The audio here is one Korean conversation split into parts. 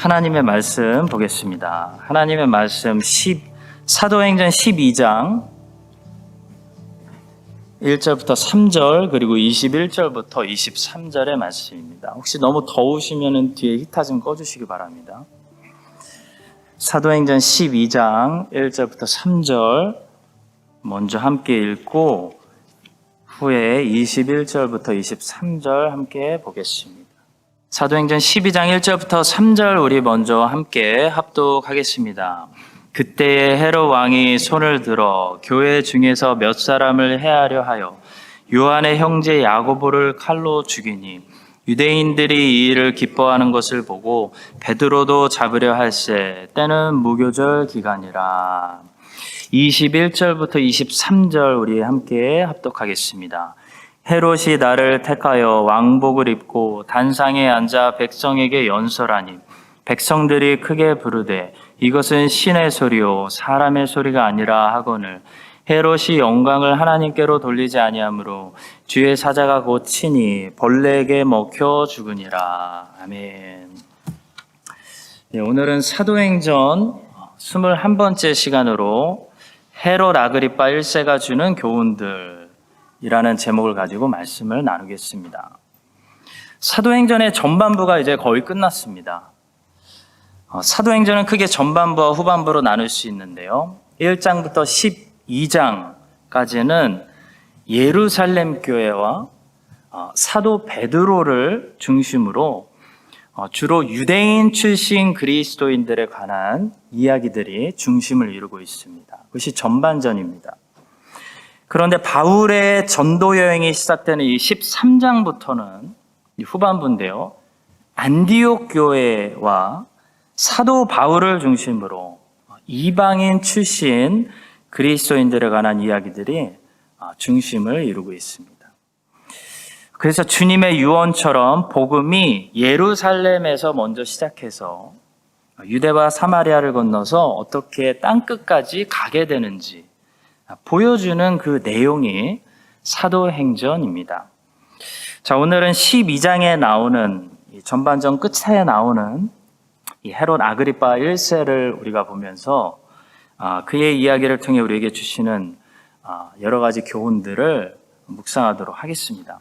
하나님의 말씀 보겠습니다. 하나님의 말씀 사도행전 12장 1절부터 3절 그리고 21절부터 23절의 말씀입니다. 혹시 너무 더우시면 뒤에 히터 좀 꺼주시기 바랍니다. 사도행전 12장 1절부터 3절 먼저 함께 읽고 후에 21절부터 23절 함께 보겠습니다. 사도행전 12장 1절부터 3절 우리 먼저 함께 합독하겠습니다. 그때에 헤롯 왕이 손을 들어 교회 중에서 몇 사람을 해하려 하여 요한의 형제 야고보를 칼로 죽이니 유대인들이 이 일을 기뻐하는 것을 보고 베드로도 잡으려 할세 때는 무교절 기간이라. 21절부터 23절 우리 함께 합독하겠습니다. 헤롯이 나를 택하여 왕복을 입고 단상에 앉아 백성에게 연설하니 백성들이 크게 부르되 이것은 신의 소리요 사람의 소리가 아니라 하거늘 헤롯이 영광을 하나님께로 돌리지 아니하므로 주의 사자가 곧 치니 벌레에게 먹혀 죽으니라. 아멘. 네, 오늘은 사도행전 21번째 시간으로 헤롯 아그리파 1세가 주는 교훈들이라는 제목을 가지고 말씀을 나누겠습니다. 사도행전의 전반부가 이제 거의 끝났습니다. 사도행전은 크게 전반부와 후반부로 나눌 수 있는데요. 1장부터 12장까지는 예루살렘 교회와 사도 베드로를 중심으로 주로 유대인 출신 그리스도인들에 관한 이야기들이 중심을 이루고 있습니다. 그것이 전반전입니다. 그런데 바울의 전도 여행이 시작되는 이 13장부터는 후반부인데요. 안디옥 교회와 사도 바울을 중심으로 이방인 출신 그리스도인들에 관한 이야기들이 중심을 이루고 있습니다. 그래서 주님의 유언처럼 복음이 예루살렘에서 먼저 시작해서 유대와 사마리아를 건너서 어떻게 땅끝까지 가게 되는지 보여주는 그 내용이 사도행전입니다. 자, 오늘은 12장에 나오는 전반전 끝에 나오는 이 헤롯 아그리파 1세를 우리가 보면서 그의 이야기를 통해 우리에게 주시는 여러 가지 교훈들을 묵상하도록 하겠습니다.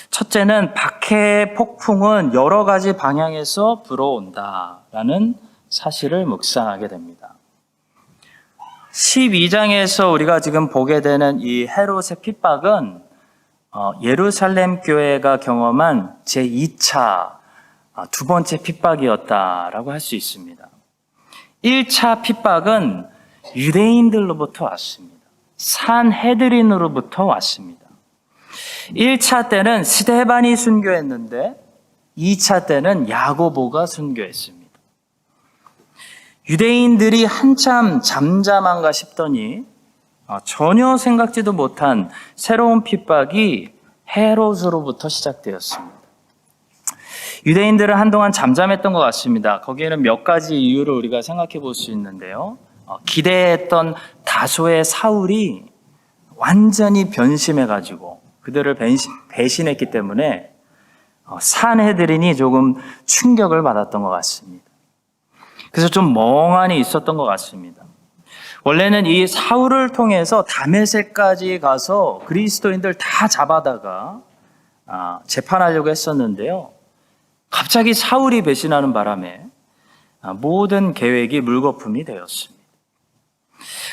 첫째는 박해의 폭풍은 여러 가지 방향에서 불어온다라는 사실을 묵상하게 됩니다. 12장에서 우리가 지금 보게 되는 이 헤롯의 핍박은 예루살렘 교회가 경험한 제2차 두 번째 핍박이었다라고 할 수 있습니다. 1차 핍박은 유대인들로부터 왔습니다. 산헤드린으로부터 왔습니다. 1차 때는 스데반이 순교했는데 2차 때는 야고보가 순교했습니다. 유대인들이 한참 잠잠한가 싶더니 전혀 생각지도 못한 새로운 핍박이 헤롯으로부터 시작되었습니다. 유대인들은 한동안 잠잠했던 것 같습니다. 거기에는 몇 가지 이유를 우리가 생각해 볼 수 있는데요. 기대했던 다소의 사울이 완전히 변심해가지고 그들을 배신했기 때문에 산헤드린이 조금 충격을 받았던 것 같습니다. 그래서 좀 멍하니 있었던 것 같습니다. 원래는 이 사울을 통해서 다메섹까지 가서 그리스도인들 다 잡아다가 재판하려고 했었는데요. 갑자기 사울이 배신하는 바람에 모든 계획이 물거품이 되었습니다.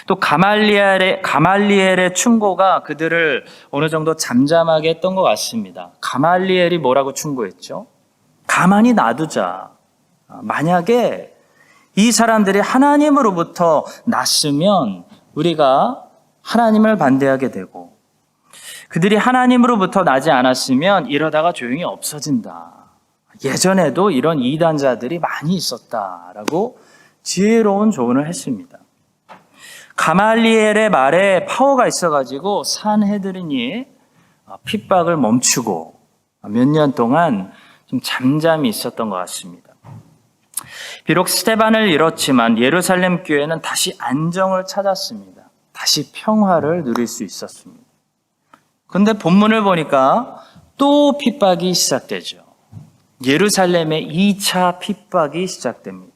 또 가말리엘의 충고가 그들을 어느 정도 잠잠하게 했던 것 같습니다. 가말리엘이 뭐라고 충고했죠? 가만히 놔두자. 만약에 이 사람들이 하나님으로부터 났으면 우리가 하나님을 반대하게 되고 그들이 하나님으로부터 나지 않았으면 이러다가 조용히 없어진다. 예전에도 이런 이단자들이 많이 있었다라고 지혜로운 조언을 했습니다. 가말리엘의 말에 파워가 있어가지고 산헤드린이 핍박을 멈추고 몇 년 동안 좀 잠잠히 있었던 것 같습니다. 비록 스데반을 잃었지만 예루살렘 교회는 다시 안정을 찾았습니다. 다시 평화를 누릴 수 있었습니다. 그런데 본문을 보니까 또 핍박이 시작되죠. 예루살렘의 2차 핍박이 시작됩니다.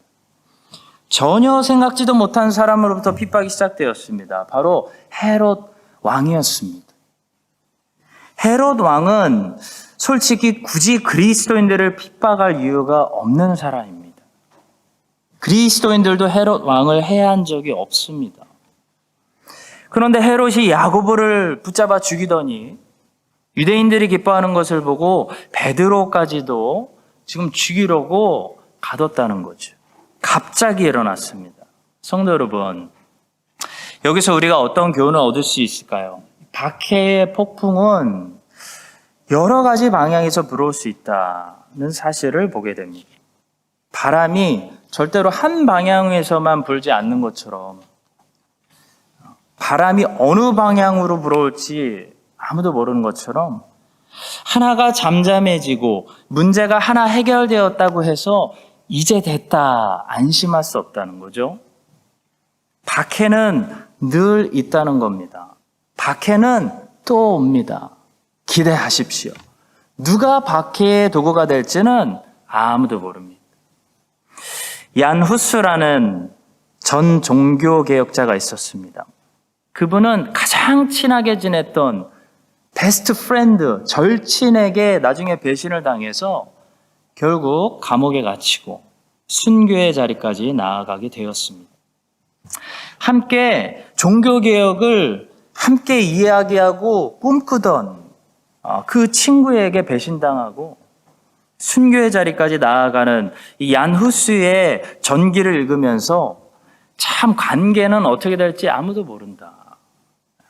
전혀 생각지도 못한 사람으로부터 핍박이 시작되었습니다. 바로 헤롯 왕이었습니다. 헤롯 왕은 솔직히 굳이 그리스도인들을 핍박할 이유가 없는 사람입니다. 그리스도인들도 헤롯 왕을 해한 적이 없습니다. 그런데 헤롯이 야고보를 붙잡아 죽이더니 유대인들이 기뻐하는 것을 보고 베드로까지도 지금 죽이려고 가뒀다는 거죠. 갑자기 일어났습니다. 성도 여러분, 여기서 우리가 어떤 교훈을 얻을 수 있을까요? 박해의 폭풍은 여러 가지 방향에서 불어올 수 있다는 사실을 보게 됩니다. 바람이 절대로 한 방향에서만 불지 않는 것처럼 바람이 어느 방향으로 불어올지 아무도 모르는 것처럼 하나가 잠잠해지고 문제가 하나 해결되었다고 해서 이제 됐다 안심할 수 없다는 거죠. 박해는 늘 있다는 겁니다. 박해는 또 옵니다. 기대하십시오. 누가 박해의 도구가 될지는 아무도 모릅니다. 얀 후스라는 전 종교개혁자가 있었습니다. 그분은 가장 친하게 지냈던 베스트 프렌드, 절친에게 나중에 배신을 당해서 결국 감옥에 갇히고 순교의 자리까지 나아가게 되었습니다. 함께 종교개혁을 함께 이야기하고 꿈꾸던 그 친구에게 배신당하고 순교의 자리까지 나아가는 이 얀 후스의 전기를 읽으면서 참 관계는 어떻게 될지 아무도 모른다.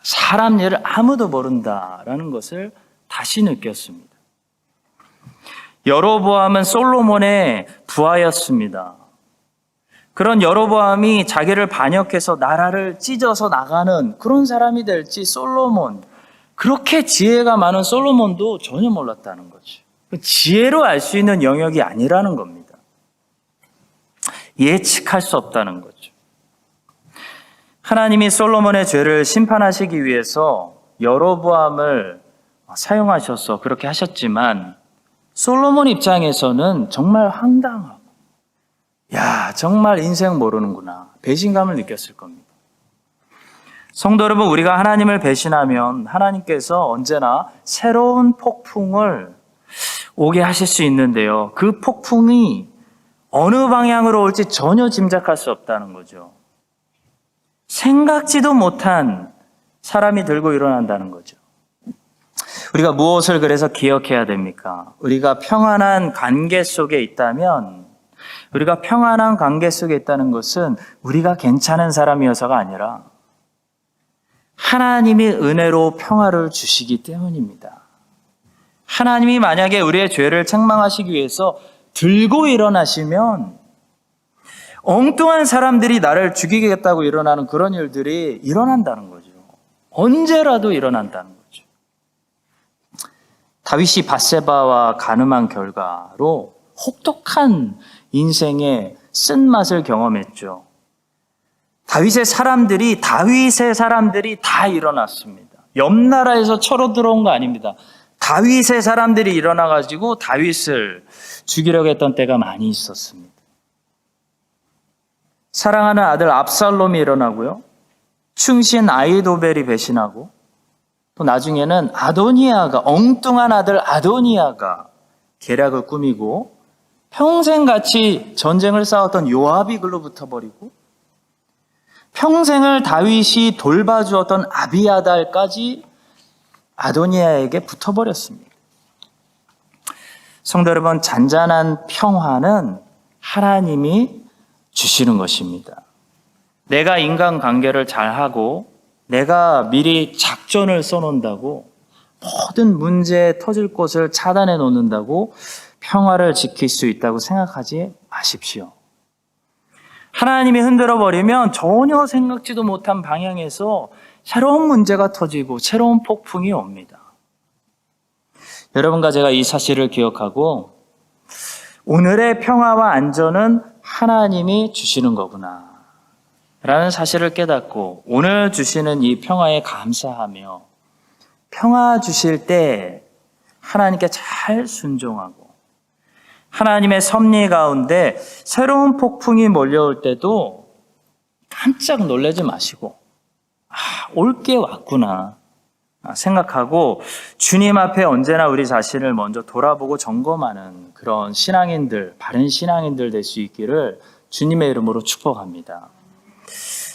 사람 일을 아무도 모른다라는 것을 다시 느꼈습니다. 여로보암은 솔로몬의 부하였습니다. 그런 여로보암이 자기를 반역해서 나라를 찢어서 나가는 그런 사람이 될지 솔로몬, 그렇게 지혜가 많은 솔로몬도 전혀 몰랐다는 거죠. 지혜로 알 수 있는 영역이 아니라는 겁니다. 예측할 수 없다는 거죠. 하나님이 솔로몬의 죄를 심판하시기 위해서 여로보암을 사용하셔서 그렇게 하셨지만 솔로몬 입장에서는 정말 황당하고 정말 인생 모르는구나 배신감을 느꼈을 겁니다. 성도 여러분, 우리가 하나님을 배신하면 하나님께서 언제나 새로운 폭풍을 오게 하실 수 있는데요. 그 폭풍이 어느 방향으로 올지 전혀 짐작할 수 없다는 거죠. 생각지도 못한 사람이 들고 일어난다는 거죠. 우리가 무엇을 그래서 기억해야 됩니까? 우리가 평안한 관계 속에 있다면, 우리가 평안한 관계 속에 있다는 것은 우리가 괜찮은 사람이어서가 아니라 하나님이 은혜로 평화를 주시기 때문입니다. 하나님이 만약에 우리의 죄를 책망하시기 위해서 들고 일어나시면 엉뚱한 사람들이 나를 죽이겠다고 일어나는 그런 일들이 일어난다는 거죠. 언제라도 일어난다는 거죠. 다윗이 바세바와 간음한 결과로 혹독한 인생의 쓴맛을 경험했죠. 다윗의 사람들이 다 일어났습니다. 옆 나라에서 쳐로 들어온 거 아닙니다. 다윗의 사람들이 일어나가지고 다윗을 죽이려고 했던 때가 많이 있었습니다. 사랑하는 아들 압살롬이 일어나고요. 충신 아히도벨이 배신하고 또 나중에는 엉뚱한 아들 아도니아가 계략을 꾸미고 평생 같이 전쟁을 싸웠던 요압이 글로 붙어버리고 평생을 다윗이 돌봐주었던 아비아달까지 아도니아에게 붙어버렸습니다. 성도 여러분, 잔잔한 평화는 하나님이 주시는 것입니다. 내가 인간관계를 잘하고 내가 미리 작전을 써놓는다고 모든 문제 터질 곳을 차단해 놓는다고 평화를 지킬 수 있다고 생각하지 마십시오. 하나님이 흔들어 버리면 전혀 생각지도 못한 방향에서 새로운 문제가 터지고 새로운 폭풍이 옵니다. 여러분과 제가 이 사실을 기억하고 오늘의 평화와 안전은 하나님이 주시는 거구나 라는 사실을 깨닫고 오늘 주시는 이 평화에 감사하며 평화 주실 때 하나님께 잘 순종하고 하나님의 섭리 가운데 새로운 폭풍이 몰려올 때도 깜짝 놀라지 마시고 올 게 왔구나 생각하고 주님 앞에 언제나 우리 자신을 먼저 돌아보고 점검하는 그런 신앙인들, 바른 신앙인들 될 수 있기를 주님의 이름으로 축복합니다.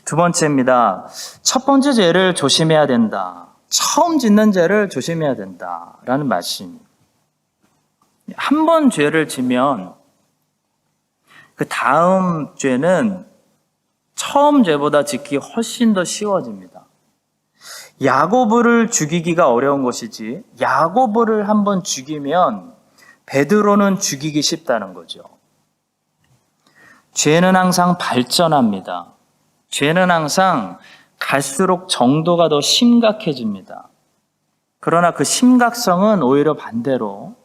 두 번째입니다. 첫 번째 죄를 조심해야 된다. 처음 짓는 죄를 조심해야 된다라는 말씀입니다. 한 번 죄를 지면 그 다음 죄는 처음 죄보다 짓기 훨씬 더 쉬워집니다. 야고보를 죽이기가 어려운 것이지 야고보를 한번 죽이면 베드로는 죽이기 쉽다는 거죠. 죄는 항상 발전합니다. 죄는 항상 갈수록 정도가 더 심각해집니다. 그러나 그 심각성은 오히려 반대로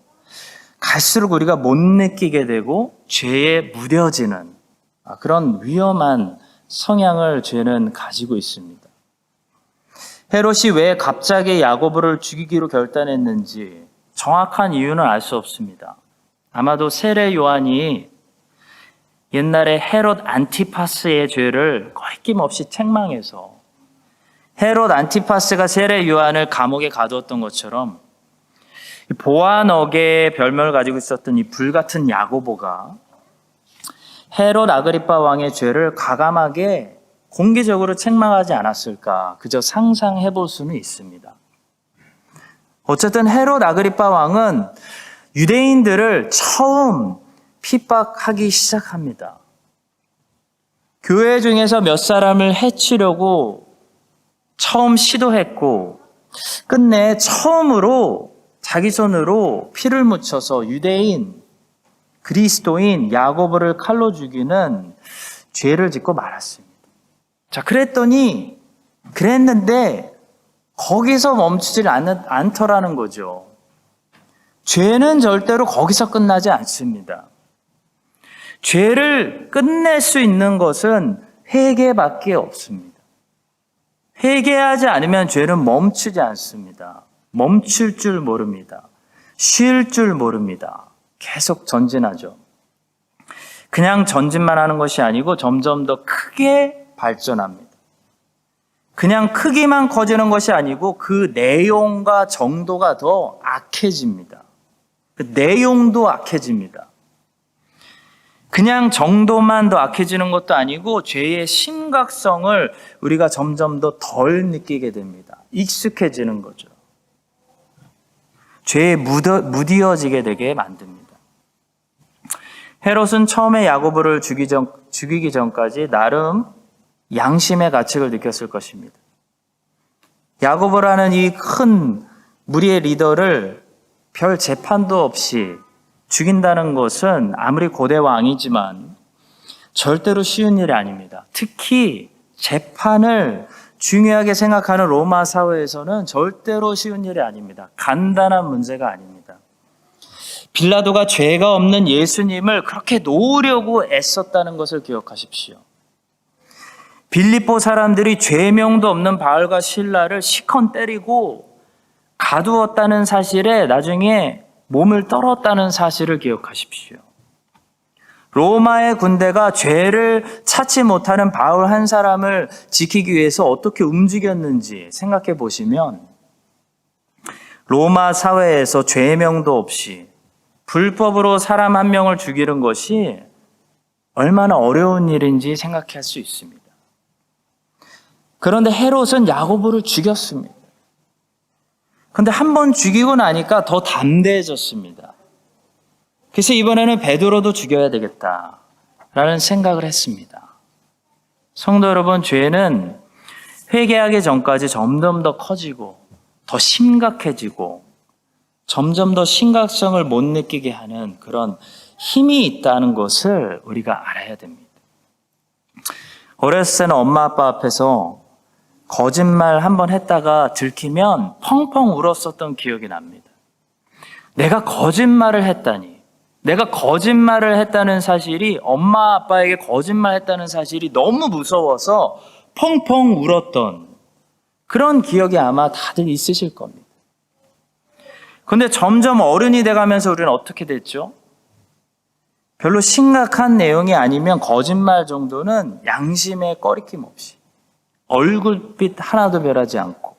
갈수록 우리가 못 느끼게 되고 죄에 무뎌지는 그런 위험한 성향을 죄는 가지고 있습니다. 헤롯이 왜 갑자기 야고보를 죽이기로 결단했는지 정확한 이유는 알 수 없습니다. 아마도 세례 요한이 옛날에 헤롯 안티파스의 죄를 거리낌없이 책망해서 헤롯 안티파스가 세례 요한을 감옥에 가두었던 것처럼 보아너게의 별명을 가지고 있었던 이 불같은 야고보가 헤롯 아그리파 왕의 죄를 과감하게 공개적으로 책망하지 않았을까 그저 상상해 볼 수는 있습니다. 어쨌든 헤롯 아그리파 왕은 유대인들을 처음 핍박하기 시작합니다. 교회 중에서 몇 사람을 해치려고 처음 시도했고 끝내 처음으로 자기 손으로 피를 묻혀서 유대인, 그리스도인 야고보를 칼로 죽이는 죄를 짓고 말았습니다. 자, 그랬는데 거기서 멈추질 않더라는 거죠. 죄는 절대로 거기서 끝나지 않습니다. 죄를 끝낼 수 있는 것은 회개밖에 없습니다. 회개하지 않으면 죄는 멈추지 않습니다. 멈출 줄 모릅니다. 쉴 줄 모릅니다. 계속 전진하죠. 그냥 전진만 하는 것이 아니고 점점 더 크게 발전합니다. 그냥 크기만 커지는 것이 아니고 그 내용과 정도가 더 악해집니다. 그 내용도 악해집니다. 그냥 정도만 더 악해지는 것도 아니고 죄의 심각성을 우리가 점점 더 덜 느끼게 됩니다. 익숙해지는 거죠. 죄에 무디어지게 되게 만듭니다. 헤롯은 처음에 야고보를 죽이기 전까지 나름 양심의 가책을 느꼈을 것입니다. 야고보라는 이 큰 무리의 리더를 별 재판도 없이 죽인다는 것은 아무리 고대 왕이지만 절대로 쉬운 일이 아닙니다. 특히 재판을 중요하게 생각하는 로마 사회에서는 절대로 쉬운 일이 아닙니다. 간단한 문제가 아닙니다. 빌라도가 죄가 없는 예수님을 그렇게 놓으려고 애썼다는 것을 기억하십시오. 빌립보 사람들이 죄명도 없는 바울과 실라를 시컨 때리고 가두었다는 사실에 나중에 몸을 떨었다는 사실을 기억하십시오. 로마의 군대가 죄를 찾지 못하는 바울 한 사람을 지키기 위해서 어떻게 움직였는지 생각해 보시면 로마 사회에서 죄명도 없이 불법으로 사람 한 명을 죽이는 것이 얼마나 어려운 일인지 생각할 수 있습니다. 그런데 헤롯은 야고보를 죽였습니다. 그런데 한 번 죽이고 나니까 더 담대해졌습니다. 그래서 이번에는 베드로도 죽여야 되겠다라는 생각을 했습니다. 성도 여러분, 죄는 회개하기 전까지 점점 더 커지고 더 심각해지고 점점 더 심각성을 못 느끼게 하는 그런 힘이 있다는 것을 우리가 알아야 됩니다. 어렸을 때는 엄마 아빠 앞에서 거짓말 한번 했다가 들키면 펑펑 울었었던 기억이 납니다. 내가 거짓말을 했다니, 내가 거짓말을 했다는 사실이, 엄마 아빠에게 거짓말했다는 사실이 너무 무서워서 펑펑 울었던 그런 기억이 아마 다들 있으실 겁니다. 그런데 점점 어른이 돼가면서 우리는 어떻게 됐죠? 별로 심각한 내용이 아니면 거짓말 정도는 양심에 꺼리낌 없이 얼굴빛 하나도 변하지 않고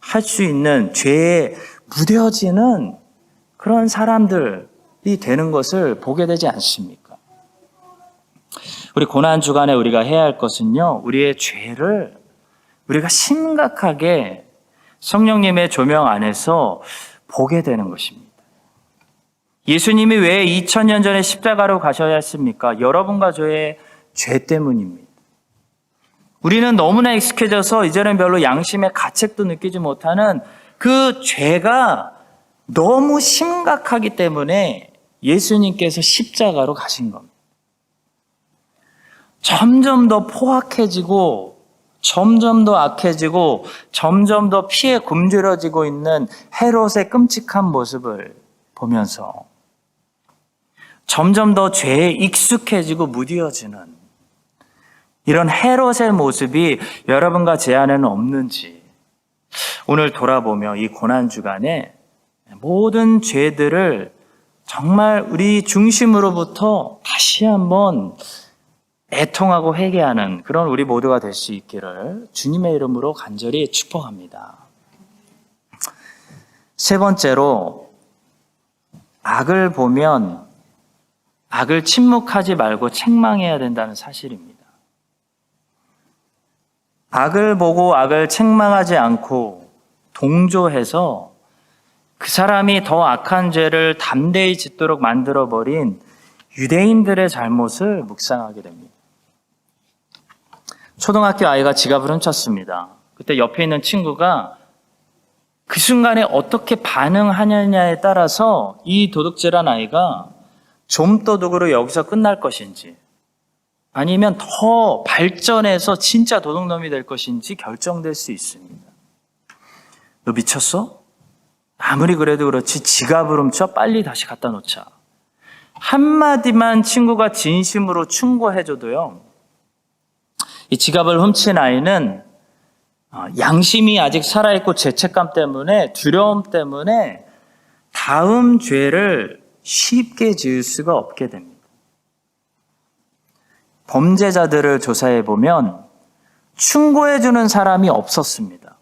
할 수 있는 죄에 무뎌지는 그런 사람들이 되는 것을 보게 되지 않습니까? 우리 고난주간에 우리가 해야 할 것은요, 우리의 죄를 우리가 심각하게 성령님의 조명 안에서 보게 되는 것입니다. 예수님이 왜 2000년 전에 십자가로 가셔야 했습니까? 여러분과 저의 죄 때문입니다. 우리는 너무나 익숙해져서 이제는 별로 양심의 가책도 느끼지 못하는 그 죄가 너무 심각하기 때문에 예수님께서 십자가로 가신 겁니다. 점점 더 포악해지고 점점 더 악해지고 점점 더 피에 굶주려지고 있는 헤롯의 끔찍한 모습을 보면서 점점 더 죄에 익숙해지고 무디어지는 이런 헤롯의 모습이 여러분과 제 안에는 없는지 오늘 돌아보며 이 고난주간에 모든 죄들을 정말 우리 중심으로부터 다시 한번 애통하고 회개하는 그런 우리 모두가 될 수 있기를 주님의 이름으로 간절히 축복합니다. 세 번째로, 악을 보면 악을 침묵하지 말고 책망해야 된다는 사실입니다. 악을 보고 악을 책망하지 않고 동조해서 그 사람이 더 악한 죄를 담대히 짓도록 만들어버린 유대인들의 잘못을 묵상하게 됩니다. 초등학교 아이가 지갑을 훔쳤습니다. 그때 옆에 있는 친구가 그 순간에 어떻게 반응하느냐에 따라서 이 도둑질한 아이가 좀도둑으로 여기서 끝날 것인지 아니면 더 발전해서 진짜 도둑놈이 될 것인지 결정될 수 있습니다. 너 미쳤어? 아무리 그래도 그렇지 지갑을 훔쳐 빨리 다시 갖다 놓자. 한마디만 친구가 진심으로 충고해줘도요, 이 지갑을 훔친 아이는 양심이 아직 살아있고 죄책감 때문에 두려움 때문에 다음 죄를 쉽게 지을 수가 없게 됩니다. 범죄자들을 조사해 보면 충고해주는 사람이 없었습니다.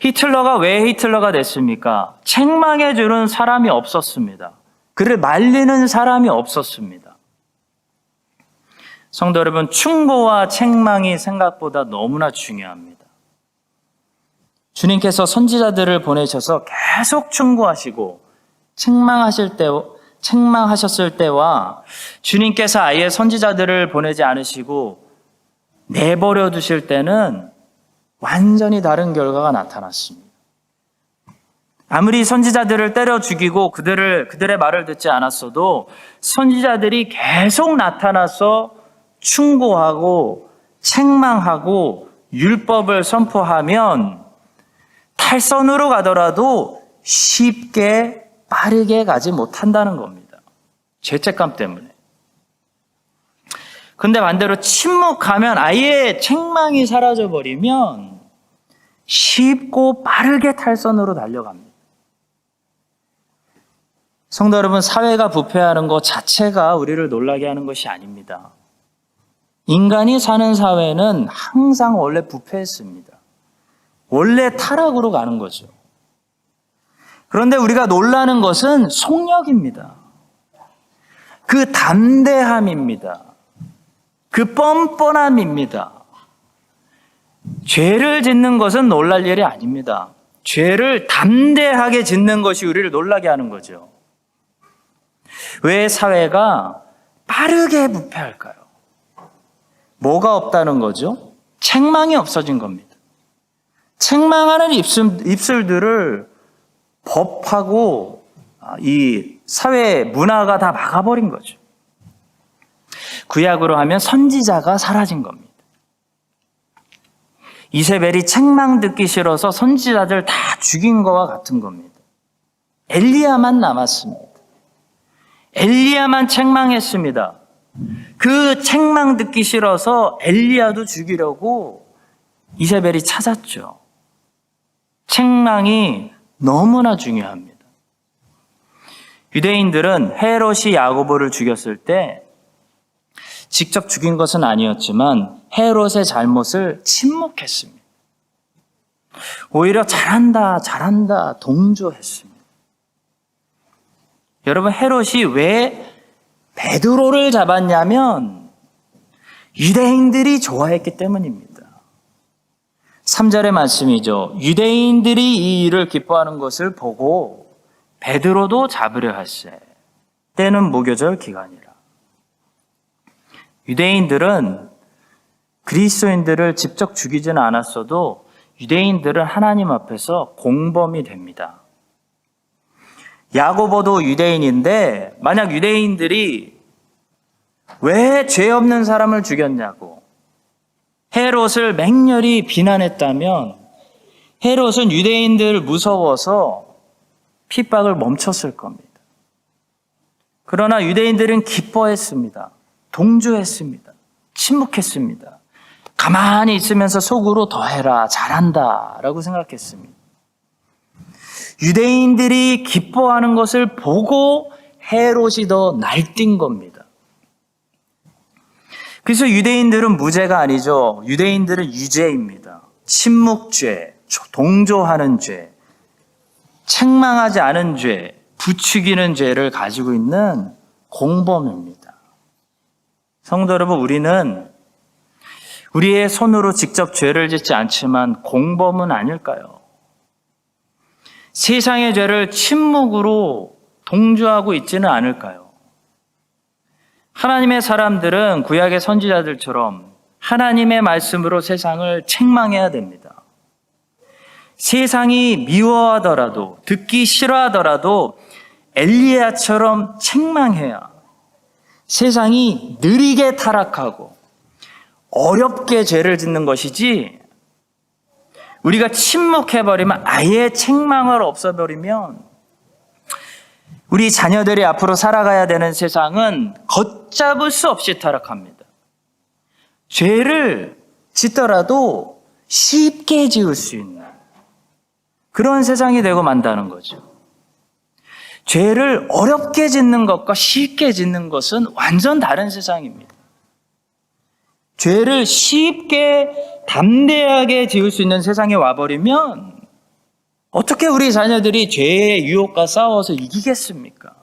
히틀러가 왜 히틀러가 됐습니까? 책망해주는 사람이 없었습니다. 그를 말리는 사람이 없었습니다. 성도 여러분, 충고와 책망이 생각보다 너무나 중요합니다. 주님께서 선지자들을 보내셔서 계속 충고하시고 책망하셨을 때와 주님께서 아예 선지자들을 보내지 않으시고 내버려 두실 때는 완전히 다른 결과가 나타났습니다. 아무리 선지자들을 때려 죽이고 그들의 말을 듣지 않았어도 선지자들이 계속 나타나서 충고하고 책망하고 율법을 선포하면 탈선으로 가더라도 쉽게 빠르게 가지 못한다는 겁니다. 죄책감 때문에. 근데 반대로 침묵하면 아예 책망이 사라져버리면 쉽고 빠르게 탈선으로 달려갑니다. 성도 여러분, 사회가 부패하는 것 자체가 우리를 놀라게 하는 것이 아닙니다. 인간이 사는 사회는 항상 원래 부패했습니다. 원래 타락으로 가는 거죠. 그런데 우리가 놀라는 것은 속력입니다. 그 담대함입니다. 그 뻔뻔함입니다. 죄를 짓는 것은 놀랄 일이 아닙니다. 죄를 담대하게 짓는 것이 우리를 놀라게 하는 거죠. 왜 사회가 빠르게 부패할까요? 뭐가 없다는 거죠? 책망이 없어진 겁니다. 책망하는 입술들을 법하고 이 사회 문화가 다 막아버린 거죠. 구약으로 하면 선지자가 사라진 겁니다. 이세벨이 책망 듣기 싫어서 선지자들 다 죽인 거와 같은 겁니다. 엘리야만 남았습니다. 엘리야만 책망했습니다. 그 책망 듣기 싫어서 엘리야도 죽이려고 이세벨이 찾았죠. 책망이 너무나 중요합니다. 유대인들은 헤롯이 야고보를 죽였을 때 직접 죽인 것은 아니었지만 헤롯의 잘못을 침묵했습니다. 오히려 잘한다 동조했습니다. 여러분, 헤롯이 왜 베드로를 잡았냐면 유대인들이 좋아했기 때문입니다. 3절의 말씀이죠. 유대인들이 이 일을 기뻐하는 것을 보고 베드로도 잡으려 할세. 때는 무교절 기간이라. 유대인들은 그리스도인들을 직접 죽이지는 않았어도 유대인들은 하나님 앞에서 공범이 됩니다. 야고보도 유대인인데 만약 유대인들이 왜 죄 없는 사람을 죽였냐고 헤롯을 맹렬히 비난했다면 헤롯은 유대인들을 무서워서 핍박을 멈췄을 겁니다. 그러나 유대인들은 기뻐했습니다. 동조했습니다. 침묵했습니다. 가만히 있으면서 속으로 더 해라, 잘한다 라고 생각했습니다. 유대인들이 기뻐하는 것을 보고 헤롯이 더 날뛴 겁니다. 그래서 유대인들은 무죄가 아니죠. 유대인들은 유죄입니다. 침묵죄, 동조하는 죄, 책망하지 않은 죄, 부추기는 죄를 가지고 있는 공범입니다. 성도 여러분, 우리는 우리의 손으로 직접 죄를 짓지 않지만 공범은 아닐까요? 세상의 죄를 침묵으로 동조하고 있지는 않을까요? 하나님의 사람들은 구약의 선지자들처럼 하나님의 말씀으로 세상을 책망해야 됩니다. 세상이 미워하더라도, 듣기 싫어하더라도 엘리야처럼 책망해야 세상이 느리게 타락하고 어렵게 죄를 짓는 것이지, 우리가 침묵해버리면, 아예 책망을 없애버리면 우리 자녀들이 앞으로 살아가야 되는 세상은 걷잡을 수 없이 타락합니다. 죄를 짓더라도 쉽게 지을 수 있는 그런 세상이 되고 만다는 거죠. 죄를 어렵게 짓는 것과 쉽게 짓는 것은 완전 다른 세상입니다. 죄를 쉽게 담대하게 지을 수 있는 세상에 와버리면 어떻게 우리 자녀들이 죄의 유혹과 싸워서 이기겠습니까?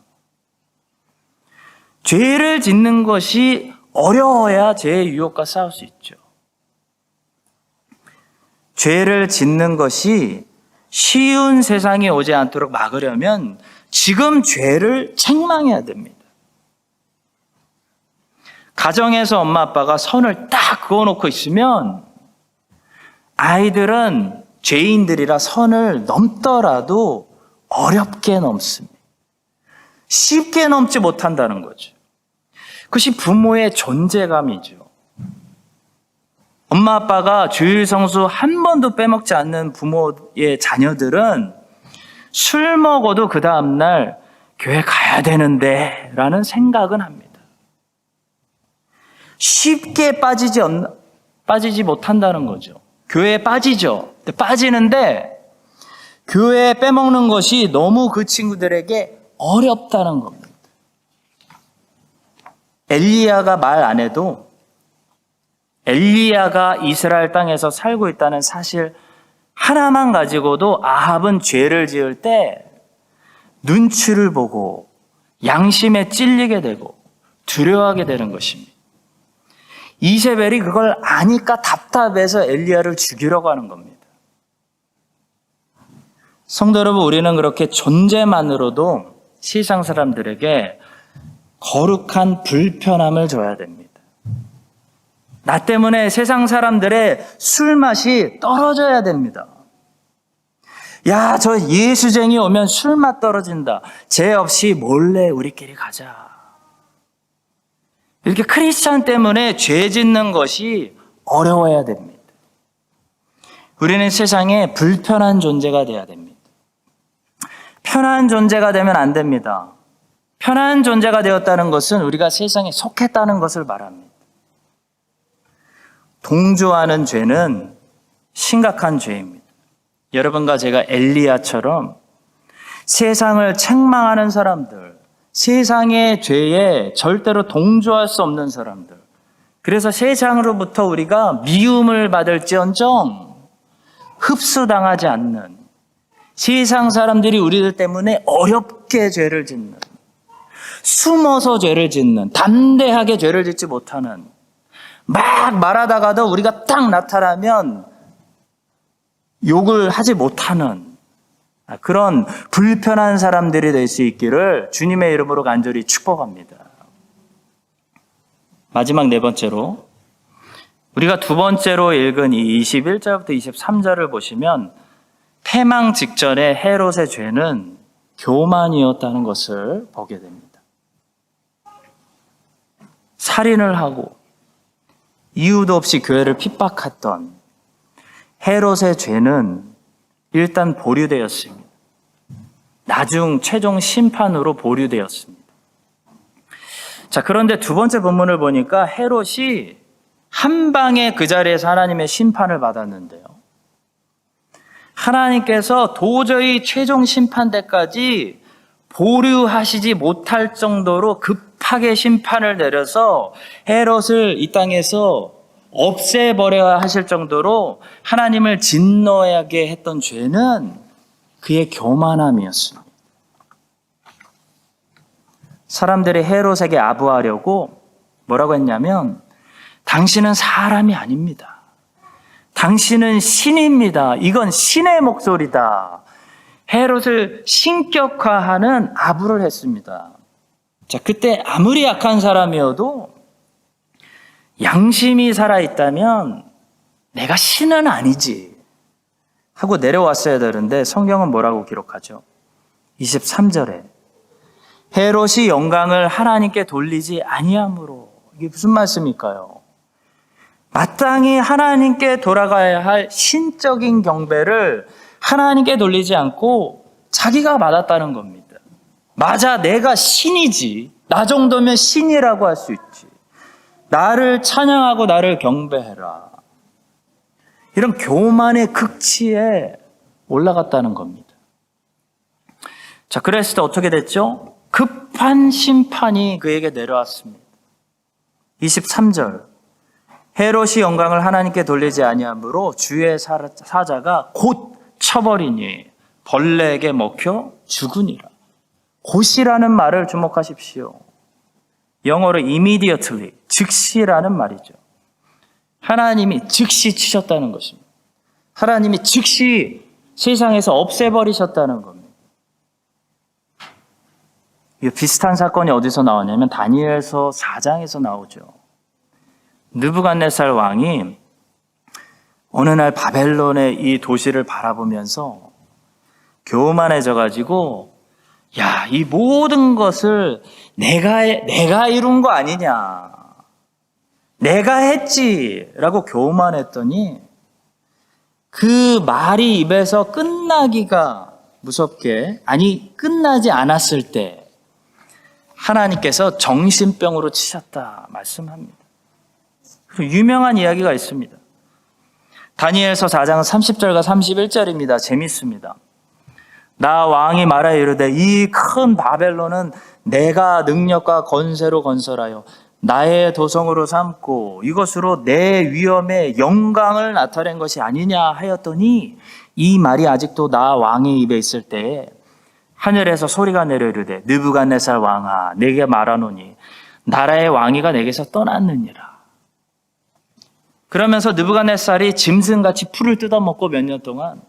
죄를 짓는 것이 어려워야 죄의 유혹과 싸울 수 있죠. 죄를 짓는 것이 쉬운 세상이 오지 않도록 막으려면 지금 죄를 책망해야 됩니다. 가정에서 엄마 아빠가 선을 딱 그어놓고 있으면 아이들은 죄인들이라 선을 넘더라도 어렵게 넘습니다. 쉽게 넘지 못한다는 거죠. 그것이 부모의 존재감이죠. 엄마 아빠가 주일 성수 한 번도 빼먹지 않는 부모의 자녀들은 술 먹어도 그 다음날 교회 가야 되는데 라는 생각은 합니다. 쉽게 빠지지 못한다는 거죠. 교회에 빠지죠. 빠지는데 교회에 빼먹는 것이 너무 그 친구들에게 어렵다는 겁니다. 엘리야가 말 안 해도 엘리야가 이스라엘 땅에서 살고 있다는 사실 하나만 가지고도 아합은 죄를 지을 때 눈치를 보고 양심에 찔리게 되고 두려워하게 되는 것입니다. 이세벨이 그걸 아니까 답답해서 엘리야를 죽이려고 하는 겁니다. 성도 여러분, 우리는 그렇게 존재만으로도 세상 사람들에게 거룩한 불편함을 줘야 됩니다. 나 때문에 세상 사람들의 술맛이 떨어져야 됩니다. 야, 저 예수쟁이 오면 술맛 떨어진다. 죄 없이 몰래 우리끼리 가자. 이렇게 크리스찬 때문에 죄 짓는 것이 어려워야 됩니다. 우리는 세상에 불편한 존재가 돼야 됩니다. 편한 존재가 되면 안 됩니다. 편한 존재가 되었다는 것은 우리가 세상에 속했다는 것을 말합니다. 동조하는 죄는 심각한 죄입니다. 여러분과 제가 엘리야처럼 세상을 책망하는 사람들, 세상의 죄에 절대로 동조할 수 없는 사람들. 그래서 세상으로부터 우리가 미움을 받을지언정 흡수당하지 않는, 세상 사람들이 우리들 때문에 어렵게 죄를 짓는, 숨어서 죄를 짓는, 담대하게 죄를 짓지 못하는, 막 말하다가도 우리가 딱 나타나면 욕을 하지 못하는 그런 불편한 사람들이 될 수 있기를 주님의 이름으로 간절히 축복합니다. 마지막 네 번째로, 우리가 두 번째로 읽은 이 21절부터 23절을 보시면 패망 직전에 헤롯의 죄는 교만이었다는 것을 보게 됩니다. 살인을 하고 이유도 없이 교회를 핍박했던 헤롯의 죄는 일단 보류되었습니다. 나중 최종 심판으로 보류되었습니다. 자, 그런데 두 번째 본문을 보니까 헤롯이 한 방에 그 자리에서 하나님의 심판을 받았는데요. 하나님께서 도저히 최종 심판 때까지 보류하시지 못할 정도로 급하게 심판을 내려서 헤롯을 이 땅에서 없애버려야 하실 정도로 하나님을 진노하게 했던 죄는 그의 교만함이었습니다. 사람들이 헤롯에게 아부하려고 뭐라고 했냐면, 당신은 사람이 아닙니다. 당신은 신입니다. 이건 신의 목소리다. 헤롯을 신격화하는 아부를 했습니다. 자, 그때 아무리 약한 사람이어도 양심이 살아있다면 내가 신은 아니지 하고 내려왔어야 되는데, 성경은 뭐라고 기록하죠? 23절에 헤롯이 영광을 하나님께 돌리지 아니함으로. 이게 무슨 말씀일까요? 마땅히 하나님께 돌아가야 할 신적인 경배를 하나님께 돌리지 않고 자기가 받았다는 겁니다. 맞아, 내가 신이지. 나 정도면 신이라고 할 수 있지. 나를 찬양하고 나를 경배해라. 이런 교만의 극치에 올라갔다는 겁니다. 자, 그랬을 때 어떻게 됐죠? 급한 심판이 그에게 내려왔습니다. 23절, 헤롯이 영광을 하나님께 돌리지 아니하므로 주의 사자가 곧 쳐버리니 벌레에게 먹혀 죽으니라. 곧이라는 말을 주목하십시오. 영어로 immediately, 즉시라는 말이죠. 하나님이 즉시 치셨다는 것입니다. 하나님이 즉시 세상에서 없애버리셨다는 겁니다. 이 비슷한 사건이 어디서 나오냐면 다니엘서 4장에서 나오죠. 느부갓네살 왕이 어느 날 바벨론의 이 도시를 바라보면서 교만해져가지고, 야, 이 모든 것을 내가 이룬 거 아니냐, 내가 했지라고 교만했더니 그 말이 입에서 끝나기가 무섭게, 아니 끝나지 않았을 때 하나님께서 정신병으로 치셨다 말씀합니다. 유명한 이야기가 있습니다. 다니엘서 4장 30절과 31절입니다. 재밌습니다. 나 왕이 말하여 이르되 이 큰 바벨론은 내가 능력과 건세로 건설하여 나의 도성으로 삼고 이것으로 내 위엄의 영광을 나타낸 것이 아니냐 하였더니, 이 말이 아직도 나 왕의 입에 있을 때에 하늘에서 소리가 내려 이르되 느부갓네살 왕아, 내게 말하노니 나라의 왕위가 내게서 떠났느니라. 그러면서 느부갓네살이 짐승같이 풀을 뜯어먹고 몇 년 동안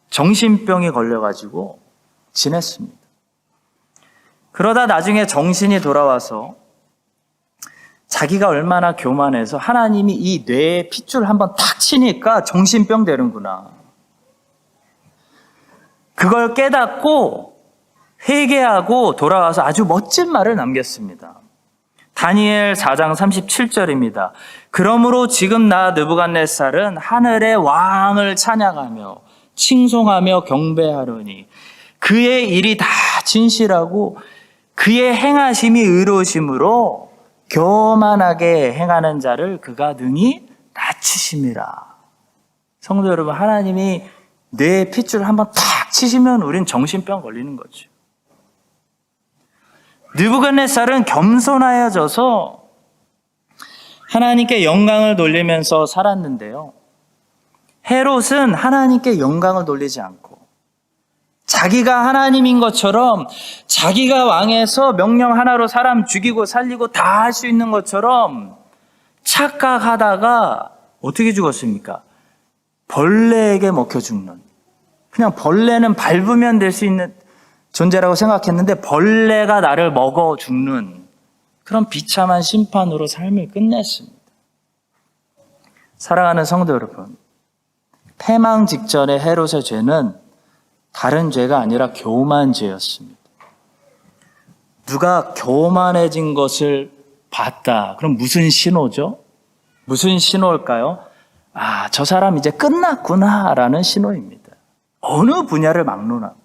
정신병이 걸려가지고 지냈습니다. 그러다 나중에 정신이 돌아와서 자기가 얼마나 교만해서 하나님이 이 뇌에 핏줄 한번 탁 치니까 정신병 되는구나, 그걸 깨닫고 회개하고 돌아와서 아주 멋진 말을 남겼습니다. 다니엘 4장 37절입니다. 그러므로 지금 나 느부갓네살은 하늘의 왕을 찬양하며 칭송하며 경배하려니 그의 일이 다 진실하고 그의 행하심이 의로우심으로 교만하게 행하는 자를 그가 능히 낮추심이라. 성도 여러분, 하나님이 뇌에 핏줄 한번 탁 치시면 우린 정신병 걸리는 거죠. 느부갓네살은 겸손하여져서 하나님께 영광을 돌리면서 살았는데요. 헤롯은 하나님께 영광을 돌리지 않고 자기가 하나님인 것처럼, 자기가 왕에서 명령 하나로 사람 죽이고 살리고 다 할 수 있는 것처럼 착각하다가 어떻게 죽었습니까? 벌레에게 먹혀 죽는, 그냥 벌레는 밟으면 될 수 있는 존재라고 생각했는데 벌레가 나를 먹어 죽는 그런 비참한 심판으로 삶을 끝냈습니다. 사랑하는 성도 여러분, 패망 직전의 헤롯의 죄는 다른 죄가 아니라 교만 죄였습니다. 누가 교만해진 것을 봤다. 그럼 무슨 신호죠? 무슨 신호일까요? 아, 저 사람 이제 끝났구나라는 신호입니다. 어느 분야를 막론하고.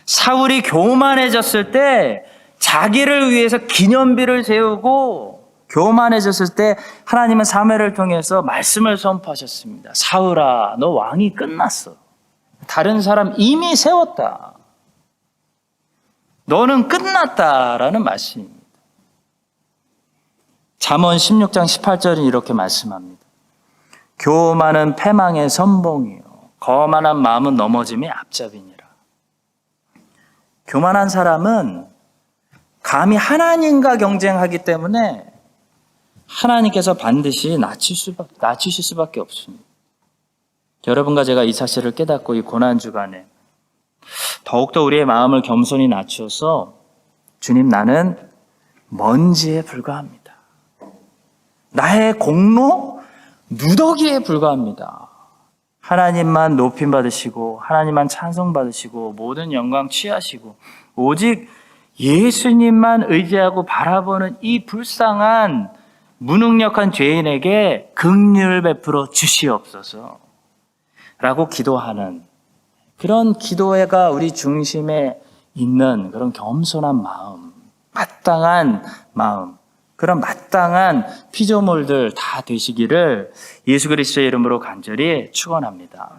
사울이 교만해졌을 때 자기를 위해서 기념비를 세우고 교만해졌을 때 하나님은 사무엘을 통해서 말씀을 선포하셨습니다. 사울아, 너 왕이 끝났어. 다른 사람 이미 세웠다. 너는 끝났다라는 말씀입니다. 잠언 16장 18절은 이렇게 말씀합니다. 교만은 패망의 선봉이요 거만한 마음은 넘어짐의 앞잡이니라. 교만한 사람은 감히 하나님과 경쟁하기 때문에 하나님께서 반드시 낮추실 수밖에 없습니다. 여러분과 제가 이 사실을 깨닫고 이 고난주간에 더욱더 우리의 마음을 겸손히 낮추어서 주님, 나는 먼지에 불과합니다. 나의 공로 누더기에 불과합니다. 하나님만 높임 받으시고 하나님만 찬송 받으시고 모든 영광 취하시고 오직 예수님만 의지하고 바라보는 이 불쌍한 무능력한 죄인에게 긍휼을 베풀어 주시옵소서 라고 기도하는 그런 기도회가 우리 중심에 있는 그런 겸손한 마음, 마땅한 마음, 그런 마땅한 피조물들 다 되시기를 예수 그리스도의 이름으로 간절히 축원합니다.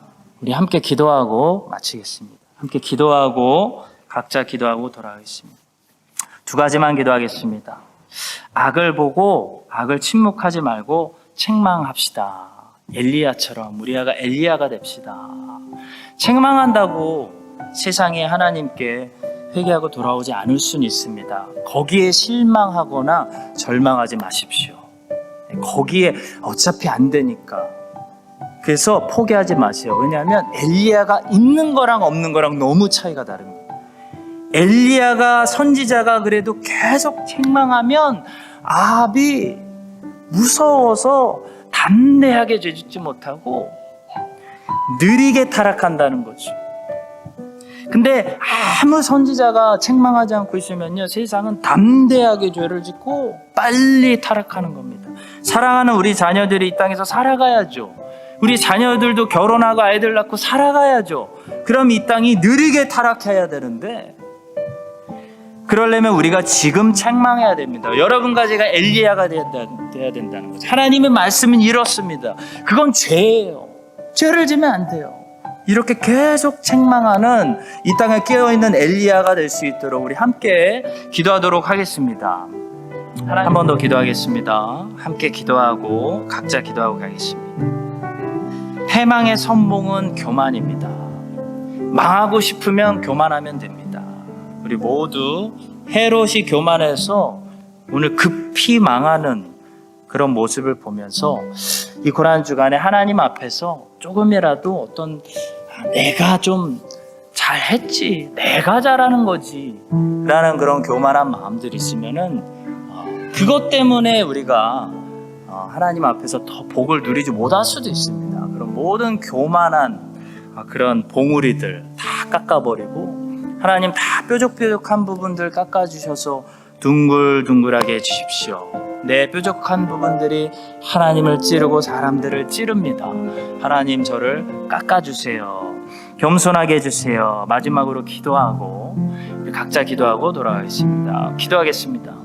우리 함께 기도하고 마치겠습니다. 함께 기도하고 각자 기도하고 돌아가겠습니다. 두 가지만 기도하겠습니다. 악을 보고 악을 침묵하지 말고 책망합시다. 엘리야처럼 우리가 엘리야가 됩시다. 책망한다고 세상에 하나님께 회개하고 돌아오지 않을 수는 있습니다. 거기에 실망하거나 절망하지 마십시오. 거기에 어차피 안 되니까. 그래서 포기하지 마세요. 왜냐하면 엘리야가 있는 거랑 없는 거랑 너무 차이가 다릅니다. 엘리야가 선지자가 그래도 계속 책망하면 아합이 무서워서 담대하게 죄짓지 못하고 느리게 타락한다는 거죠. 근데 아무 선지자가 책망하지 않고 있으면요, 세상은 담대하게 죄를 짓고 빨리 타락하는 겁니다. 사랑하는 우리 자녀들이 이 땅에서 살아가야죠. 우리 자녀들도 결혼하고 아이들 낳고 살아가야죠. 그럼 이 땅이 느리게 타락해야 되는데 그러려면 우리가 지금 책망해야 됩니다. 여러분과 제가 엘리야가 돼야 된다는 거죠. 하나님의 말씀은 이렇습니다. 그건 죄예요. 죄를 지면 안 돼요. 이렇게 계속 책망하는 이 땅에 깨어있는 엘리야가 될 수 있도록 우리 함께 기도하도록 하겠습니다. 한 번 더 기도하겠습니다. 함께 기도하고 각자 기도하고 가겠습니다. 패망의 선봉은 교만입니다. 망하고 싶으면 교만하면 됩니다. 우리 모두 헤롯이 교만해서 오늘 급히 망하는 그런 모습을 보면서 이 고난 주간에 하나님 앞에서 조금이라도 어떤 내가 좀 잘했지, 내가 잘하는 거지 라는 그런 교만한 마음들이 있으면은 그것 때문에 우리가 하나님 앞에서 더 복을 누리지 못할 수도 있습니다. 그런 모든 교만한 그런 봉우리들 다 깎아버리고 하나님 다 뾰족뾰족한 부분들 깎아주셔서 둥글둥글하게 해주십시오. 내 뾰족한 부분들이 하나님을 찌르고 사람들을 찌릅니다. 하나님 저를 깎아주세요. 겸손하게 해주세요. 마지막으로 기도하고 우리 각자 기도하고 돌아가겠습니다. 기도하겠습니다.